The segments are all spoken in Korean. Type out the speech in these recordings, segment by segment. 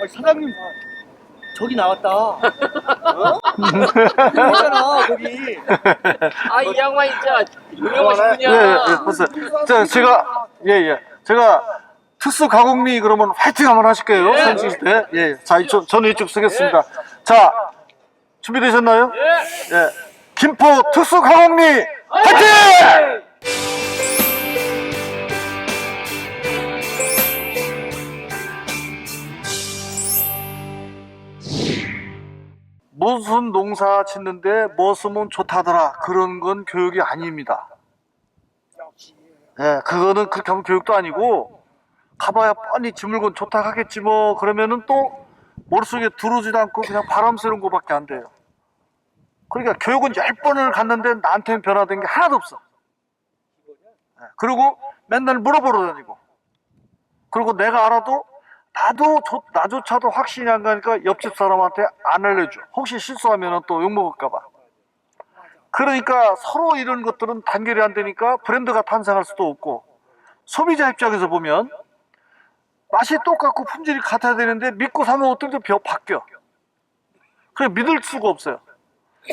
사장님 저기 나왔다. 어? 그러잖아 거기. 아, 이 양반 진짜 유명하신 예, 분이야. 벌써. 제가 특수 가공미 그러면 화이팅 한번 하실게요. 예. 사진 찍을 때. 예. 자, 저는 이쪽 쓰겠습니다. 자, 준비되셨나요? 예. 김포 특수 가공미 화이팅! 무슨 농사 짓는데 뭐 쓰면 좋다더라 그런 건 교육이 아닙니다. 예, 그거는 그렇게 하면 교육도 아니고 가봐야 뻔히 지물건 좋다 하겠지 뭐 그러면은 또 머릿속에 들어오지도 않고 그냥 바람 쐬는 거밖에 안 돼요. 그러니까 교육은 10번을 갔는데 나한테는 변화된 게 하나도 없어. 예, 그리고 맨날 물어보러 다니고 그리고 내가 알아도 나조차도 확신이 안 가니까 옆집 사람한테 안 알려줘. 혹시 실수하면 또 욕먹을까봐. 그러니까 서로 이런 것들은 단결이 안 되니까 브랜드가 탄생할 수도 없고, 소비자 입장에서 보면 맛이 똑같고 품질이 같아야 되는데 믿고 사면 어떤 게 바뀌어. 그래 믿을 수가 없어요.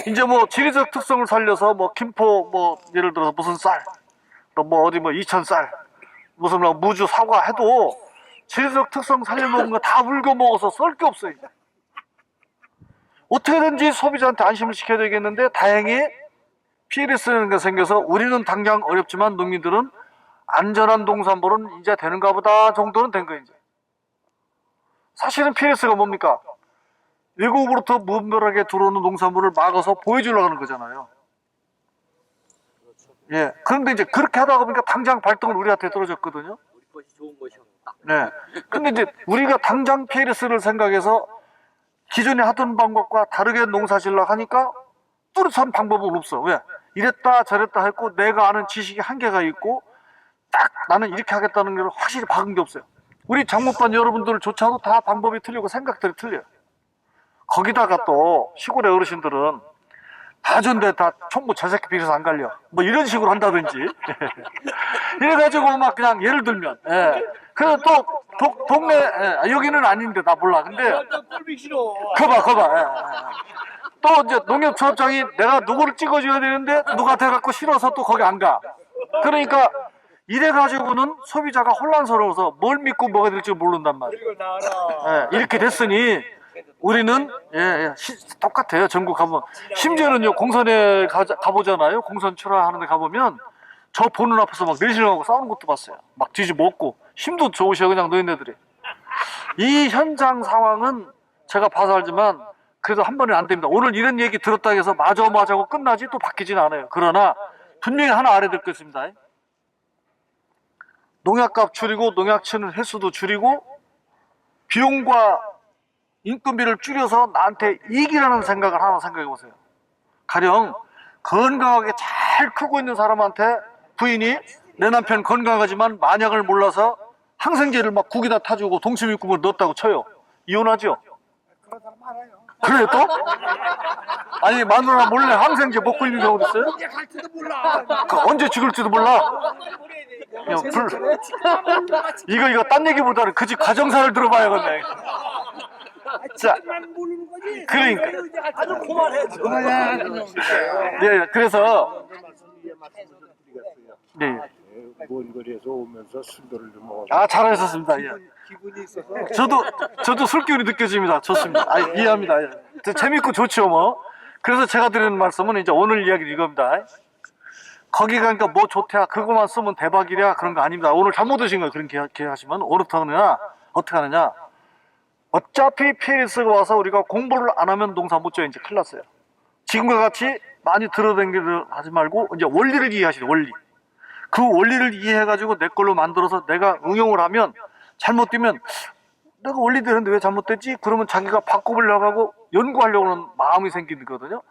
이제 뭐 지리적 특성을 살려서 뭐 김포 뭐 예를 들어서 무슨 쌀, 또 뭐 어디 뭐 이천쌀, 무슨 뭐 무주 사과 해도 지리적 특성 살려먹은 거 다 물고 먹어서 썰 게 없어요. 어떻게든지 소비자한테 안심을 시켜야 되겠는데 다행히 PLS라는 게 생겨서 우리는 당장 어렵지만 농민들은 안전한 농산물은 이제 되는가 보다 정도는 된 거예요. 이제. 사실은 PLS가 뭡니까? 외국으로부터 무분별하게 들어오는 농산물을 막아서 보여주려고 하는 거잖아요. 예. 그런데 이제 그렇게 하다 보니까 당장 발등을 우리한테 떨어졌거든요. 우리 것이 좋은 것이 없다. 네. 근데 이제 우리가 당장 PLS를 생각해서 기존에 하던 방법과 다르게 농사 지으려고 하니까 뚜렷한 방법은 없어. 왜? 이랬다 저랬다 했고 내가 아는 지식이 한계가 있고 딱 나는 이렇게 하겠다는 걸 확실히 박은 게 없어요. 우리 장목반 여러분들조차도 다 방법이 틀리고 생각들이 틀려요. 거기다가 또 시골의 어르신들은 다 준대 다 총무 저 새끼 비려서 안 갈려 뭐 이런 식으로 한다든지 이래가지고 막 그냥 예를 들면 그래서 또 동네 여기는 아닌데 나 몰라 근데 꼴보기 싫어. 거봐 또 이제 농협조합장이 내가 누구를 찍어줘야 되는데 누가 돼갖고 싫어서 또 거기 안 가. 그러니까 이래가지고는 소비자가 혼란스러워서 뭘 믿고 뭐가 될지 모른단 말이에요. 이걸 나 알아. 이렇게 됐으니 우리는 똑같아요. 전국 가면 심지어는요 공선에 가보잖아요. 공선 출하하는 데 가보면 저 보는 앞에서 막 내시령하고 싸우는 것도 봤어요. 막 뒤집어엎고 힘도 좋으셔 그냥 노인네들이. 이 현장 상황은 제가 봐서 알지만 그래도 한 번에 안 됩니다. 오늘 이런 얘기 들었다 해서 맞아 하고 끝나지 또 바뀌지는 않아요. 그러나 분명히 하나 알아야 될 것 있습니다. 농약값 줄이고 농약 치는 횟수도 줄이고 비용과 인건비를 줄여서 나한테 이익이라는 생각을 하나 생각해 보세요. 가령 건강하게 잘 크고 있는 사람한테 부인이 내 남편 건강하지만 만약을 몰라서 항생제를 막 국에다 타주고 동치미국을 넣었다고 쳐요. 이혼하죠? 그런 사람 많아요. 그래 또? 아니 마누라 몰래 항생제 먹고 있는 경우도 있어요? 언제 갈지도 몰라. 언제 죽을지도 몰라. 이거 딴 얘기보다는 그 집 가정사를 들어봐야겠네. 자, 모르는 거지. 그러니까. 아주 그만해. 그만해. 네, 그래서 네, 먼 거리에서 오면서 술도를 좀 먹어. 잘하셨습니다. 예. 기분이 있어서. 저도 술기운이 느껴집니다. 좋습니다. 이해합니다. 재밌고 좋죠, 뭐. 그래서 제가 드리는 말씀은 이제 오늘 이야기는 이겁니다. 거기 가니까 뭐 좋대야, 그거만 쓰면 대박이랴 그런 거 아닙니다. 오늘 잘못 드신 거예요. 그런 계획하시면 어떻게 하느냐? 어차피 PLS가 와서 우리가 공부를 안 하면 농사 못 져요. 이제 큰일 났어요. 지금과 같이 많이 들어댕기를 하지 말고 이제 원리를 이해하시죠. 원리. 그 원리를 이해해가지고 내 걸로 만들어서 내가 응용을 하면 잘못되면 내가 원리대로인데 왜 잘못됐지? 그러면 자기가 바꿔보려고 하고 연구하려고 하는 마음이 생기는 거거든요.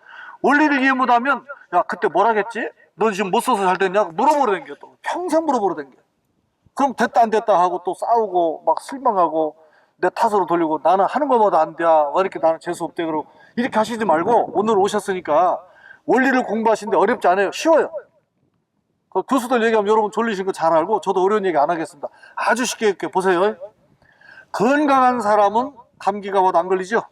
원리를 이해 못하면 야 그때 뭘 하겠지? 너 지금 못 써서 잘 됐냐? 물어보러 댕겨 또 평생 물어보러 댕겨. 그럼 됐다 안 됐다 하고 또 싸우고 막 실망하고 내 탓으로 돌리고 나는 하는 것마다 안 돼. 왜 이렇게 나는 재수없대 그러고 이렇게 하시지 말고 오늘 오셨으니까 원리를 공부하시는데 어렵지 않아요. 쉬워요. 그 교수들 얘기하면 여러분 졸리신 거 잘 알고 저도 어려운 얘기 안 하겠습니다. 아주 쉽게 이렇게 보세요. 건강한 사람은 감기가 와도 안 걸리죠?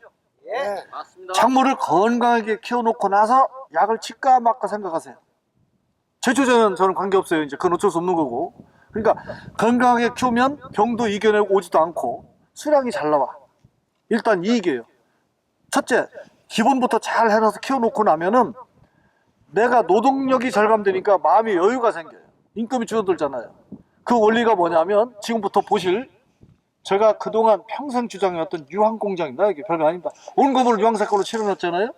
예. 맞습니다. 작물을 건강하게 키워놓고 나서 약을 칠까 말까 생각하세요. 제초제는 저는 관계없어요. 이제 그건 어쩔 수 없는 거고. 그러니까 건강하게 키우면 병도 이겨내고 오지도 않고 수량이 잘 나와. 일단 이익이에요. 첫째, 기본부터 잘 해놔서 키워놓고 나면은 내가 노동력이 절감되니까 마음의 여유가 생겨요. 인건비 줄어들잖아요. 그 원리가 뭐냐면 지금부터 보실 제가 그동안 평생 주장해왔던 유황공장입니다. 이게 별거 아닙니다. 온 건물을 유황색깔로 칠해놨잖아요.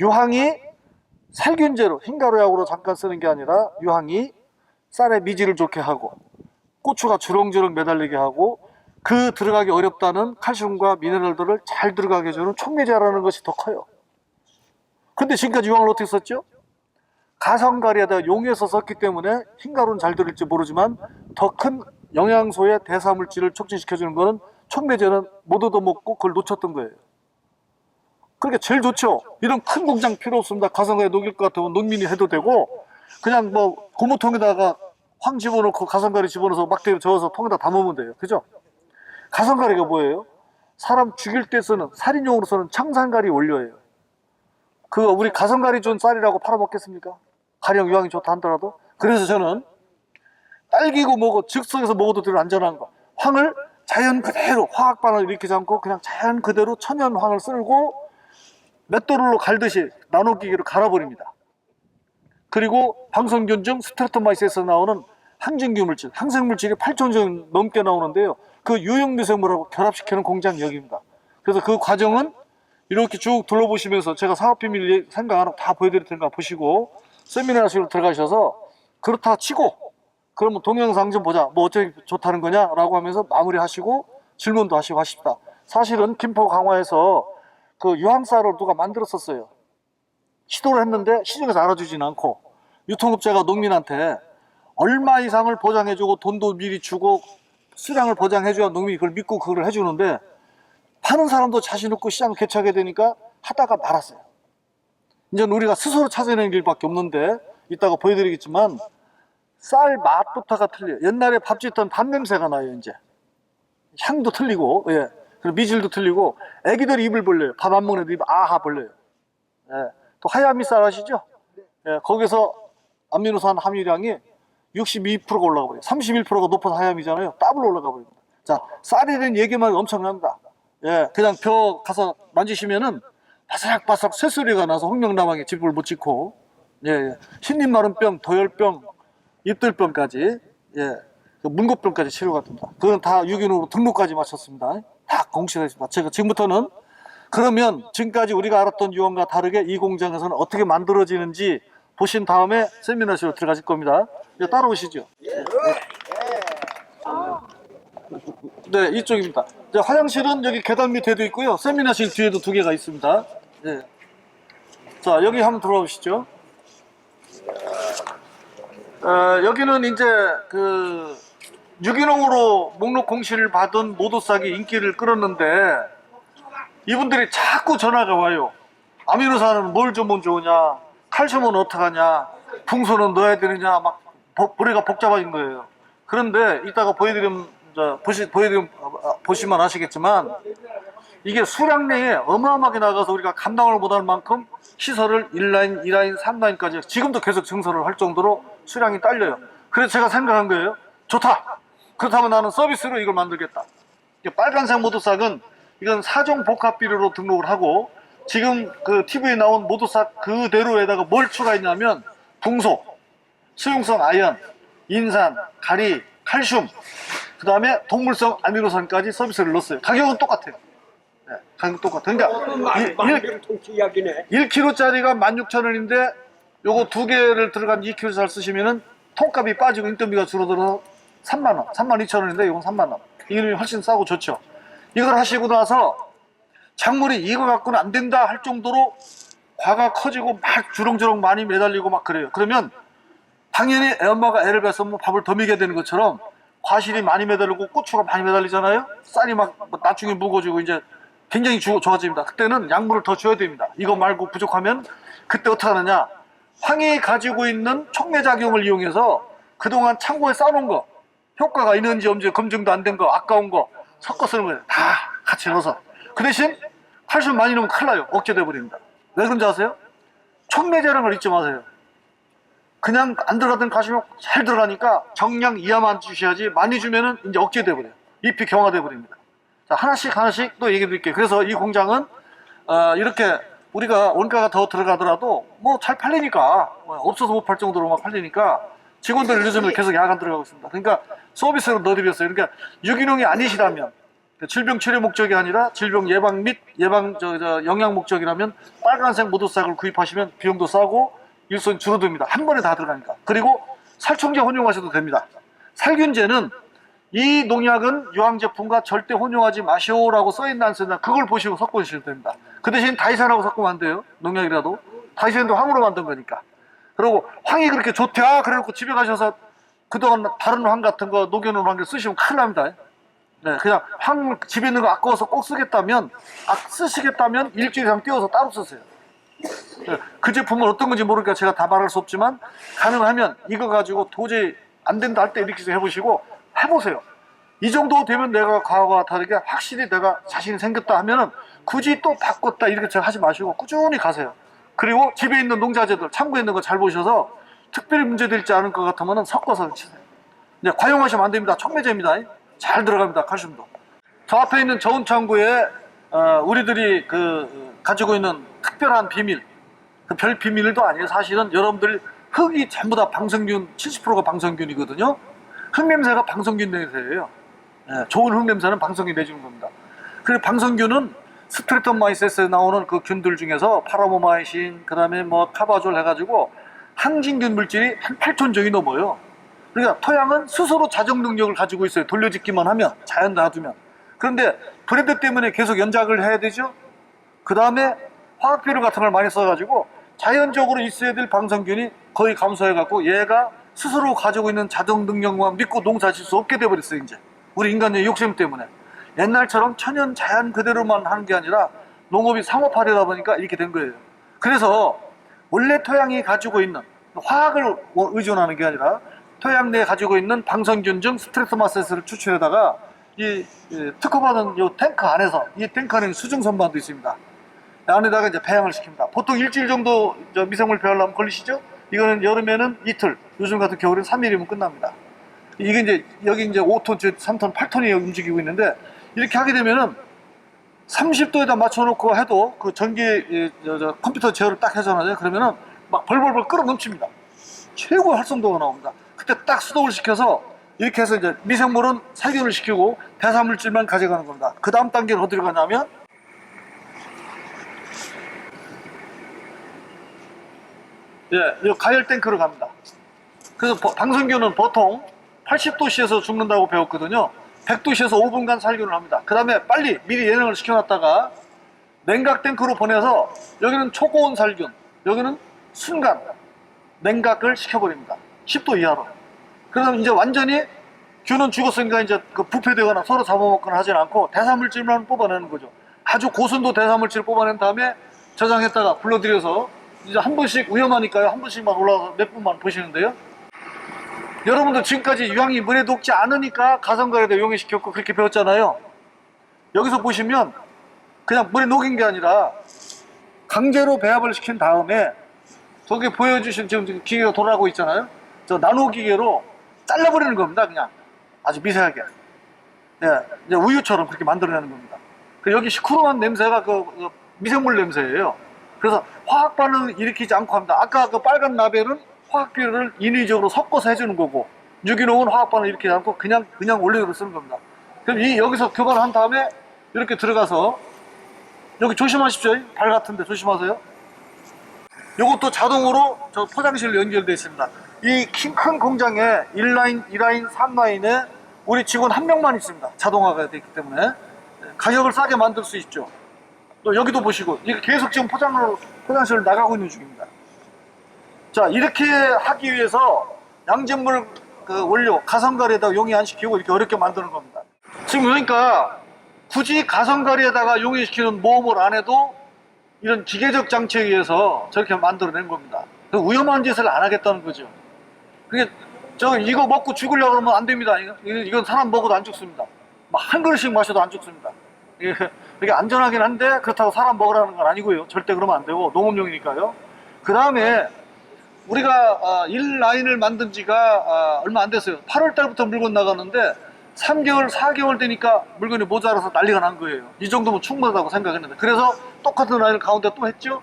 유황이 살균제로 흰가루약으로 잠깐 쓰는 게 아니라 유황이 쌀의 미질을 좋게 하고 고추가 주렁주렁 매달리게 하고 그 들어가기 어렵다는 칼슘과 미네랄들을 잘 들어가게 해주는 촉매제라는 것이 더 커요. 근데 지금까지 유황을 어떻게 썼죠? 가성가리에다 용해서 썼기 때문에 흰가루는 잘 들을지 모르지만 더 큰 영양소의 대사물질을 촉진시켜주는 거는 촉매제는 못 얻어먹고 그걸 놓쳤던 거예요. 그러니까 제일 좋죠. 이런 큰 공장 필요 없습니다. 가성가리에 녹일 것 같으면 농민이 해도 되고 그냥 뭐 고무통에다가 황 집어넣고 가성가리 집어넣어서 막대기로 저어서 통에다 담으면 돼요. 그죠? 가성가리가 뭐예요? 사람 죽일 때 쓰는 살인용으로 쓰는 청산가리 원료예요. 그거 우리 가성가리 준 쌀이라고 팔아먹겠습니까? 가령 유황이 좋다 하더라도. 그래서 저는 딸기고 뭐고 즉석에서 먹어도 늘 안전한 거 황을 자연 그대로 화학반을 일으키지 않고 그냥 자연 그대로 천연 황을 쓸고 맷돌로 갈듯이 나노기계로 갈아버립니다. 그리고 방석균중 스트레토마이스에서 나오는 항진기 물질, 항생물질이 8천 넘게 나오는데요. 그 유형미생물하고 결합시키는 공장이 여기입니다. 그래서 그 과정은 이렇게 쭉 둘러보시면서 제가 사업비밀 생각 안 하고 다 보여드릴 테니까 보시고 세미나식으로 들어가셔서 그렇다 치고 그러면 동영상 좀 보자. 뭐 어쩌기 좋다는 거냐? 라고 하면서 마무리하시고 질문도 하시고 하십니다. 사실은 김포 강화에서 그 유황쌀을 누가 만들었었어요. 시도를 했는데 시중에서 알아주진 않고 유통업체가 농민한테 얼마 이상을 보장해주고 돈도 미리 주고 수량을 보장해줘야 농민이 그걸 믿고 그걸 해주는데 파는 사람도 자신 없고 시장을 개최하게 되니까 하다가 말았어요. 이제 우리가 스스로 찾아내는 길밖에 없는데 이따가 보여드리겠지만 쌀 맛부터가 틀려요. 옛날에 밥 짓던 밥 냄새가 나요. 이제 향도 틀리고 예. 그리고 미질도 틀리고 애기들이 입을 벌려요. 밥 안 먹는 애들 입 아하 벌려요. 예. 또 하야미 쌀 아시죠? 예. 거기서 아미노산 함유량이 62%가 올라가 버려요. 31%가 높아서 하야미잖아요. 더블 올라가 버립니다. 자, 쌀에 대한 얘기만 엄청납니다. 예. 그냥 벼 가서 만지시면은 바삭바삭 새소리가 나서 홍명라망에 집을 못 짓고 예, 예. 신림 마른 병, 도열병, 입들병까지 예, 그 문고병까지 치료가 됩니다. 그건 다 유기농으로 등록까지 마쳤습니다. 다 공시가 있습니다. 제가 지금부터는 그러면 지금까지 우리가 알았던 유황과 다르게 이 공장에서는 어떻게 만들어지는지 보신 다음에 세미나실로 들어가실 겁니다. 이제 따라오시죠. 네, 이쪽입니다. 이제 화장실은 여기 계단 밑에도 있고요. 세미나실 뒤에도 2개가 있습니다. 네. 자, 여기 한번 들어와 보시죠. 여기는 이제 그 유기농으로 목록 공시를 받은 모도싹이 인기를 끌었는데 이분들이 자꾸 전화가 와요. 아미노산은 뭘 주면 좋으냐, 칼슘은 어떡하냐, 풍소는 넣어야 되느냐, 막 머리가 복잡해진 거예요. 그런데 이따가 보시면 아시겠지만 이게 수량내에 어마어마하게 나가서 우리가 감당을 못할 만큼 시설을 1라인, 2라인, 3라인까지 지금도 계속 증설을 할 정도로 수량이 딸려요. 그래서 제가 생각한 거예요. 좋다. 그렇다면 나는 서비스로 이걸 만들겠다. 빨간색 모두싹은 이건 사종 복합 비료로 등록을 하고 지금 그 TV에 나온 모두싹 그대로에다가 뭘 추가했냐면 붕소, 수용성 아연, 인산, 가리, 칼슘, 그 다음에 동물성 아미노산까지 서비스를 넣었어요. 가격은 똑같아요. 네, 가격 똑같아요. 그러니까 1kg짜리가 16,000원인데 요거 2개를 들어간 2kg짜리 쓰시면은 통값이 빠지고 인건비가 줄어들어서 3만원, 32,000원인데 이건 3만원. 이게 훨씬 싸고 좋죠. 이걸 하시고 나서 작물이 이거 갖고는 안 된다 할 정도로 과가 커지고 막 주렁주렁 많이 매달리고 막 그래요. 그러면 당연히 애엄마가 애를 뱄으면 밥을 더 먹여야 되는 것처럼 과실이 많이 매달리고 고추가 많이 매달리잖아요. 쌀이 막 나중에 무거워지고 이제 굉장히 좋아집니다. 그때는 약물을 더 줘야 됩니다. 이거 말고 부족하면 그때 어떻게 하느냐, 황이 가지고 있는 촉매작용을 이용해서 그동안 창고에 싸놓은 거 효과가 있는지 없는지 검증도 안 된 거 아까운 거 섞어 쓰는 거예요. 다 같이 넣어서. 그 대신 칼슘 많이 넣으면 큰일 나요. 억제돼 버립니다. 왜 그런지 아세요? 촉매제라는 걸 잊지 마세요. 그냥 안 들어가던 칼슘이 잘 들어가니까 정량 이하만 주셔야지, 많이 주면은 이제 억제돼 버려요. 잎이 경화돼 버립니다. 자, 하나씩 또 얘기해 드릴게요. 그래서 이 공장은 이렇게 우리가 원가가 더 들어가더라도 뭐 잘 팔리니까, 없어서 못 팔 정도로 막 팔리니까 직원들 요즘에 계속 야간 들어가고 있습니다. 그러니까 서비스로 넣어드렸어요. 그러니까 유기농이 아니시라면, 질병 치료 목적이 아니라 질병 예방 및 영양 목적이라면 빨간색 모두싹을 구입하시면 비용도 싸고 일손 줄어듭니다. 한 번에 다 들어가니까. 그리고 살충제 혼용하셔도 됩니다. 살균제는 이 농약은 유황제품과 절대 혼용하지 마시오라고 써있나 안 써있나 그걸 보시고 섞어주시면 됩니다. 그 대신 다이산하고 섞으면 안 돼요. 농약이라도. 다이산도 황으로 만든 거니까. 그리고 황이 그렇게 좋대 그래놓고 집에 가셔서 그동안 다른 황 같은 거 녹여놓은 황을 쓰시면 큰일 납니다. 네, 그냥 황 집에 있는 거 아까워서 꼭 쓰시겠다면 일주일 이상 띄워서 따로 쓰세요. 네, 그 제품은 어떤 건지 모르니까 제가 다 말할 수 없지만 가능하면 이거 가지고 도저히 안 된다 할 때 이렇게 좀 해보시고 해보세요. 이 정도 되면 내가 과거와 다르게 확실히 내가 자신이 생겼다 하면은 굳이 또 바꿨다 이렇게 제가 하지 마시고 꾸준히 가세요. 그리고 집에 있는 농자재들 창고에 있는 거 잘 보셔서 특별히 문제되지 않을 것 같으면 섞어서 치세요. 이제 과용하시면 안 됩니다. 촉매제입니다. 잘 들어갑니다. 칼슘도. 저 앞에 있는 저온 창고에 우리들이 가지고 있는 특별한 비밀, 별 비밀도 아니에요. 사실은 여러분들 흙이 전부 다 방성균, 70%가 방성균이거든요. 흙냄새가 방성균 냄새예요. 좋은 흙냄새는 방성균이 내주는 겁니다. 그리고 방성균은 스트레토마이세스에 나오는 그 균들 중에서 파라모마이신, 그 다음에 뭐 카바졸 해가지고 항진균 물질이 한 8톤 정이 넘어요. 그러니까 토양은 스스로 자정 능력을 가지고 있어요. 돌려짓기만 하면, 자연 놔두면. 그런데 브랜드 때문에 계속 연작을 해야 되죠. 그 다음에 화학비료 같은 걸 많이 써가지고 자연적으로 있어야 될 방성균이 거의 감소해갖고 얘가 스스로 가지고 있는 자정 능력만 믿고 농사 질 수 없게 돼버렸어요. 이제 우리 인간의 욕심 때문에. 옛날처럼 천연 자연 그대로만 하는 게 아니라 농업이 상업화되다 보니까 이렇게 된 거예요. 그래서 원래 토양이 가지고 있는, 화학을 의존하는 게 아니라 토양 내에 가지고 있는 방성균 중 스트레토마세스를 추출해다가 이 특허받은 이 탱크 안에서, 이 탱크 안에는 수중 선반도 있습니다. 안에다가 이제 배양을 시킵니다. 보통 일주일 정도 미생물 배양하려면 걸리시죠? 이거는 여름에는 이틀, 요즘 같은 겨울엔 3일이면 끝납니다. 이게 이제 여기 이제 5톤, 3톤, 8톤이 움직이고 있는데 이렇게 하게 되면은 30도에다 맞춰놓고 해도 그 전기 컴퓨터 제어를 딱 해잖아요. 그러면은 막 벌벌벌 끓어 넘칩니다. 최고 활성도가 나옵니다. 그때 딱 수동을 시켜서 이렇게 해서 이제 미생물은 살균을 시키고 대사물질만 가져가는 겁니다. 그 다음 단계는 어디로 가냐면 이 가열 탱크로 갑니다. 그래서 방성균은 보통 80도씨에서 죽는다고 배웠거든요. 100도씨에서 5분간 살균을 합니다. 그 다음에 빨리 미리 예능을 시켜놨다가 냉각 탱크로 보내서 여기는 초고온 살균, 여기는 순간 냉각을 시켜버립니다. 10도 이하로. 그래서 이제 완전히 균은 죽었으니까 이제 그 부패되거나 서로 잡아먹거나 하진 않고 대사물질만 뽑아내는 거죠. 아주 고순도 대사물질 뽑아낸 다음에 저장했다가 불러들여서 이제 한 번씩, 위험하니까요, 한 번씩만 올라가서 몇 분만 보시는데요. 여러분도 지금까지 유황이 물에 녹지 않으니까 가성가에다 용해시켰고 그렇게 배웠잖아요. 여기서 보시면 그냥 물에 녹인 게 아니라 강제로 배합을 시킨 다음에 저기 보여주신 지금 기계가 돌아가고 있잖아요. 저 나노 기계로 잘라버리는 겁니다. 그냥 아주 미세하게. 이제 우유처럼 그렇게 만들어내는 겁니다. 여기 시커먼 냄새가 그 미생물 냄새예요. 그래서 화학 반응을 일으키지 않고 합니다. 아까 그 빨간 라벨은 화학비료를 인위적으로 섞어서 해주는 거고, 유기농은 화학 반응을 일으키지 않고 그냥 원래대로 쓰는 겁니다. 그럼 여기서 교반을 한 다음에 이렇게 들어가서 여기 조심하십시오. 발 같은데 조심하세요. 이것도 자동으로 저 포장실로 연결되어 있습니다. 이 큰 공장에 1라인, 2라인, 3라인에 우리 직원 한 명만 있습니다. 자동화가 되어 있기 때문에 가격을 싸게 만들 수 있죠. 또 여기도 보시고 이게 계속 지금 포장실로 나가고 있는 중입니다. 자, 이렇게 하기 위해서 양잿물 그 원료 가성가리에다가 용해 안 시키고 이렇게 어렵게 만드는 겁니다. 지금 그러니까 굳이 가성가리에다가 용해시키는 모험을 안 해도 이런 기계적 장치에 의해서 저렇게 만들어낸 겁니다. 위험한 짓을 안 하겠다는 거죠. 그게 이거 먹고 죽으려고 그러면 안 됩니다. 이건 사람 먹어도 안 죽습니다. 한 그릇씩 마셔도 안 죽습니다. 이게 안전하긴 한데 그렇다고 사람 먹으라는 건 아니고요. 절대 그러면 안 되고 농업용이니까요. 그 다음에 우리가 1라인을 만든 지가 얼마 안 됐어요. 8월 달부터 물건 나가는데 3개월, 4개월 되니까 물건이 모자라서 난리가 난 거예요. 이 정도면 충분하다고 생각했는데 그래서 똑같은 라인을 가운데 또 했죠.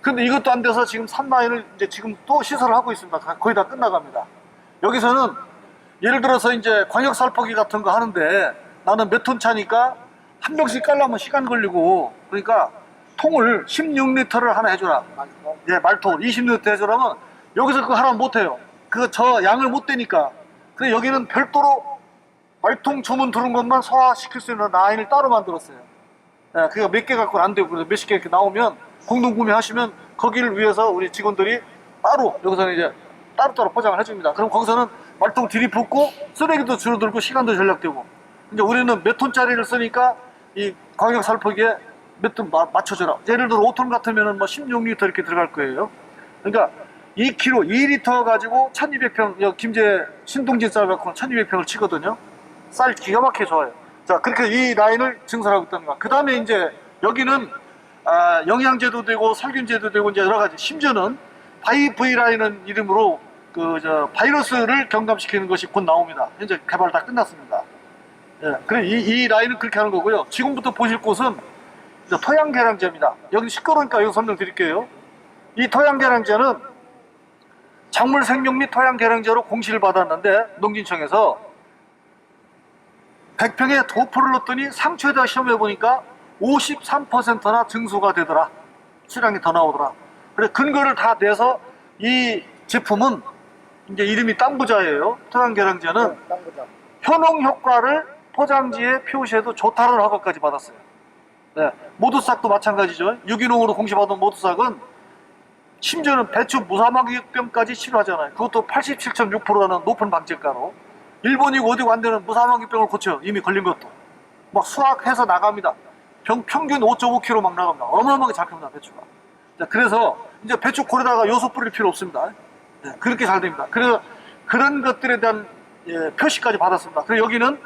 근데 이것도 안 돼서 지금 3라인을 이제 지금 또 시설을 하고 있습니다. 거의 다 끝나갑니다. 여기서는 예를 들어서 이제 광역 살포기 같은 거 하는데 나는 몇 톤 차니까 한 병씩 깔려면 시간 걸리고 그러니까 통을 16리터를 하나 해주라. 예, 말통 20리터 해주라면 여기서 그거 하나 못 해요. 저 양을 못 대니까. 그래서 여기는 별도로 말통 주문 들은 것만 소화시킬 수 있는 라인을 따로 만들었어요. 예, 그게 몇 개 갖고는 안 되고 그래서 몇십 개 이렇게 나오면 공동 구매하시면 거기를 위해서 우리 직원들이 따로 여기서는 이제 따로따로 포장을 해줍니다. 그럼 거기서는 말통 들이붓고 쓰레기도 줄어들고 시간도 절약되고 이제 우리는 몇 톤짜리를 쓰니까 이 광역 살포기에 몇 톤 맞춰줘라. 예를 들어 5톤 같으면 뭐 16리터 이렇게 들어갈 거예요. 그러니까 2kg, 2리터 가지고 1200평, 김제 신동진 쌀 갖고는 1200평을 치거든요. 쌀 기가 막히게 좋아요. 자, 그렇게 이 라인을 증설하고 있다는 거야. 그 다음에 이제 여기는 영양제도 되고 살균제도 되고 이제 여러 가지, 심지어는 바이브이라는 이름으로 바이러스를 경감시키는 것이 곧 나옵니다. 현재 개발 다 끝났습니다. 예, 그래 이 라인은 그렇게 하는 거고요. 지금부터 보실 곳은 토양계량제입니다. 여기 시끄러우니까 여기 설명드릴게요. 이 토양계량제는 작물 생육 및 토양계량제로 공시를 받았는데 농진청에서 100평에 도포를 넣었더니 상추에다 시험해 보니까 53%나 증수가 되더라. 수량이 더 나오더라. 그래 근거를 다 내서 이 제품은 이제 이름이 땅부자예요. 토양계량제는 효능 효과를 포장지에 표시해도 좋다는 허가까지 받았어요. 네, 모두싹도 마찬가지죠. 유기농으로 공시받은 모두싹은 심지어는 배추 무사마귀병까지 치료하잖아요. 그것도 87.6%라는 높은 방제가로 일본이고 어디고 안 되는 무사마귀병을 고쳐요. 이미 걸린 것도 막 수확해서 나갑니다. 평균 5.5kg 막 나갑니다. 어마어마하게 잘 큽니다 배추가. 자, 그래서 이제 배추 콜에다가 요소 뿌릴 필요 없습니다. 네, 그렇게 잘 됩니다. 그래서 그런 것들에 대한 표시까지 받았습니다. 그리고 여기는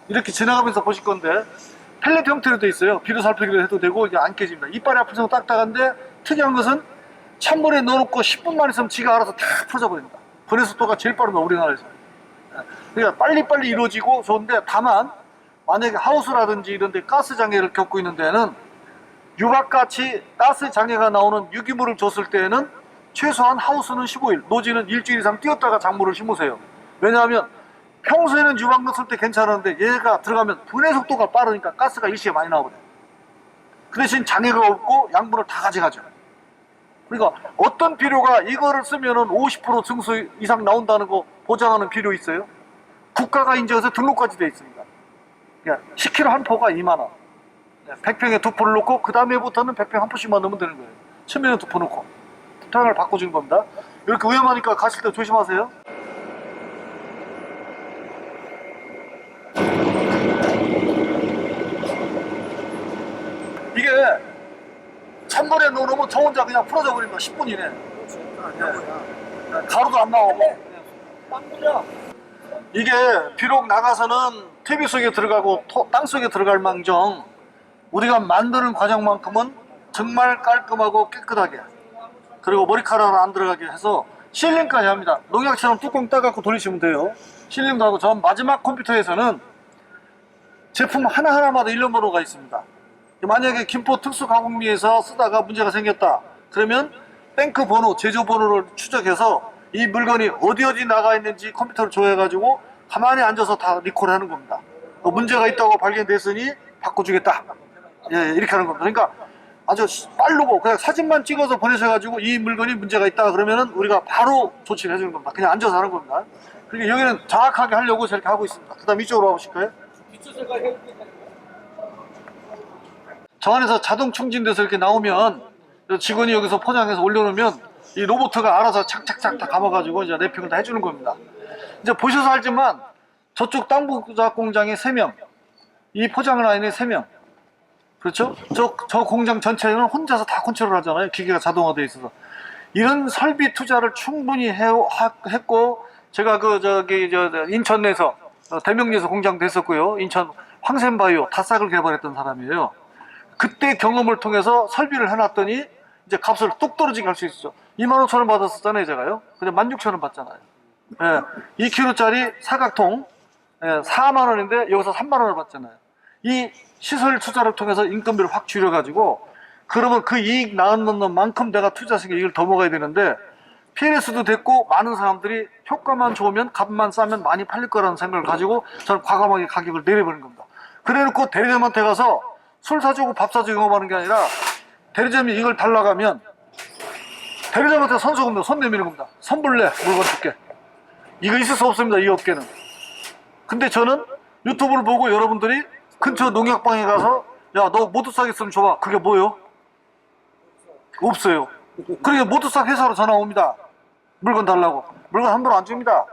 이렇게 지나가면서 보실 건데 펠렛 형태로 되어 있어요. 비료 살포기로 해도 되고 이게 안 깨집니다. 이빨이 아프면서 딱딱한데 특이한 것은 찬물에 넣어놓고 10분만 있으면 지가 알아서 다 풀어져버립니다. 분해 속도가 제일 빠릅니다 우리나라에서. 그러니까 빨리빨리 이루어지고 좋은데 다만 만약에 하우스라든지 이런 데 가스 장애를 겪고 있는 데는 유박같이 가스 장애가 나오는 유기물을 줬을 때에는 최소한 하우스는 15일, 노지는 일주일 이상 띄었다가 작물을 심으세요. 왜냐하면 평소에는 유박 넣었을 때 괜찮은데 얘가 들어가면 분해 속도가 빠르니까 가스가 일시에 많이 나오거든요. 그 대신 장애가 없고 양분을 다 가져가죠. 그러니까 어떤 비료가 이거를 쓰면은 50% 증수 이상 나온다는 거 보장하는 비료 있어요? 국가가 인정해서 등록까지 되어 있습니다. 그러니까 10kg 한 포가 2만원. 100평에 2포를 넣고 그 다음에부터는 100평 한 포씩만 넣으면 되는 거예요. 1000평에 2포 넣고 토양을 바꿔주는 겁니다. 이렇게 위험하니까 가실 때 조심하세요. 이게 찬물에 넣어놓으면 저 혼자 그냥 풀어져 버립니다. 10분 이내. 가루도 안 나오고. 이게 비록 나가서는 퇴비 속에 들어가고 땅 속에 들어갈 망정 우리가 만드는 과정만큼은 정말 깔끔하고 깨끗하게 그리고 머리카락을 안 들어가게 해서 실링까지 합니다. 농약처럼 뚜껑 따갖고 돌리시면 돼요. 실링도 하고 전 마지막 컴퓨터에서는 제품 하나하나마다 일련 번호가 있습니다. 만약에 김포 특수가공리에서 쓰다가 문제가 생겼다 그러면 탱크 번호, 제조 번호를 추적해서 이 물건이 어디 나가 있는지 컴퓨터를 조회해가지고 가만히 앉아서 다 리콜 하는 겁니다. 문제가 있다고 발견됐으니 바꿔주겠다. 예, 이렇게 하는 겁니다. 그러니까 아주 빠르고 그냥 사진만 찍어서 보내셔가지고 이 물건이 문제가 있다 그러면은 우리가 바로 조치를 해주는 겁니다. 그냥 앉아서 하는 겁니다. 그러니까 여기는 정확하게 하려고 저렇게 하고 있습니다. 그 다음 이쪽으로 와보실까요? 저 안에서 자동 충진돼서 이렇게 나오면 직원이 여기서 포장해서 올려놓으면 이 로봇가 알아서 착착착 다 감아가지고 이제 랩핑을 다 해주는 겁니다. 이제 보셔서 알지만 저쪽 땅부자 공장에 3명, 이 포장 라인에 3명, 그렇죠? 저 공장 전체는 혼자서 다 컨트롤 하잖아요. 기계가 자동화되어 있어서. 이런 설비 투자를 충분히 했고, 제가 인천에서, 대명리에서 공장 됐었고요. 인천 황센바이오 다싹을 개발했던 사람이에요. 그때 경험을 통해서 설비를 해놨더니 이제 값을 뚝 떨어지게 할 수 있었죠. 25,000원 받았었잖아요, 제가요. 근데 16,000원 받잖아요. 예, 2kg짜리 사각통 4만 원인데 여기서 3만 원을 받잖아요. 이 시설 투자를 통해서 인건비를 확 줄여가지고 그러면 그 이익 나오는 만큼 내가 투자해서 이익을 더 먹어야 되는데 PNS도 됐고 많은 사람들이 효과만 좋으면 값만 싸면 많이 팔릴 거라는 생각을 가지고 저는 과감하게 가격을 내려버린 겁니다. 그래놓고 대리점한테 가서 술 사주고 밥 사주고 영업하는 게 아니라 대리점이 이걸 달라고 하면 대리점한테 선수금도 손 내미는 겁니다. 선불내 물건 줄게. 이거 있을 수 없습니다, 이 업계는. 근데 저는 유튜브를 보고 여러분들이 근처 농약방에 가서 야, 너 모두싹 있으면 줘봐. 그게 뭐요? 없어요. 그러니까 모두싹 회사로 전화 옵니다. 물건 달라고. 물건 함부로 안 줍니다.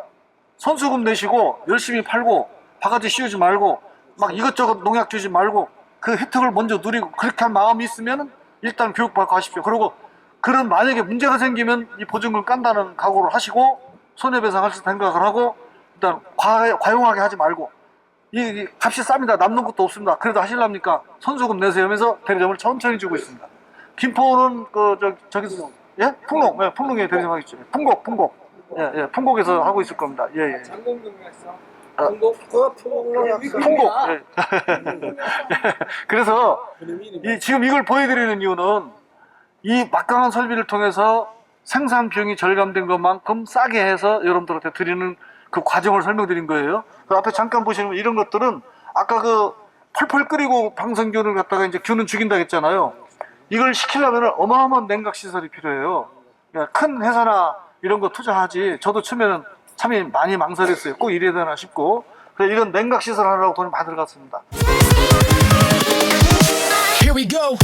선수금 내시고 열심히 팔고 바가지 씌우지 말고 막 이것저것 농약 주지 말고 그 혜택을 먼저 누리고 그렇게 할 마음이 있으면 일단 교육받고 하십시오. 그리고 그런 만약에 문제가 생기면 이 보증금 깐다는 각오를 하시고 손해배상할 생각을 하고 일단 과용하게 하지 말고 이 값이 쌉니다. 남는 것도 없습니다. 그래도 하실랍니까? 선수금 내세요 하면서 대리점을 천천히 주고 있습니다. 김포는 저기서 예? 풍록, 예, 풍록에 대리점 하겠죠. 풍곡. 예, 풍곡에서 하고 있을 겁니다. 예. 장공동이었어. 풍곡. 예. 그래서 지금 이걸 보여드리는 이유는 이 막강한 설비를 통해서 생산 비용이 절감된 것만큼 싸게 해서 여러분들한테 드리는 그 과정을 설명드린 거예요. 그 앞에 잠깐 보시면 이런 것들은 아까 그 펄펄 끓이고 방생균을 갖다가 이제 균은 죽인다 했잖아요. 이걸 시키려면 어마어마한 냉각 시설이 필요해요. 그러니까 큰 회사나 이런 거 투자하지. 저도 처음에는 참 많이 망설였어요. 꼭 이래야 되나 싶고. 그래서 이런 냉각 시설 하느라고 돈이 많이 들어갔습니다. Here we go.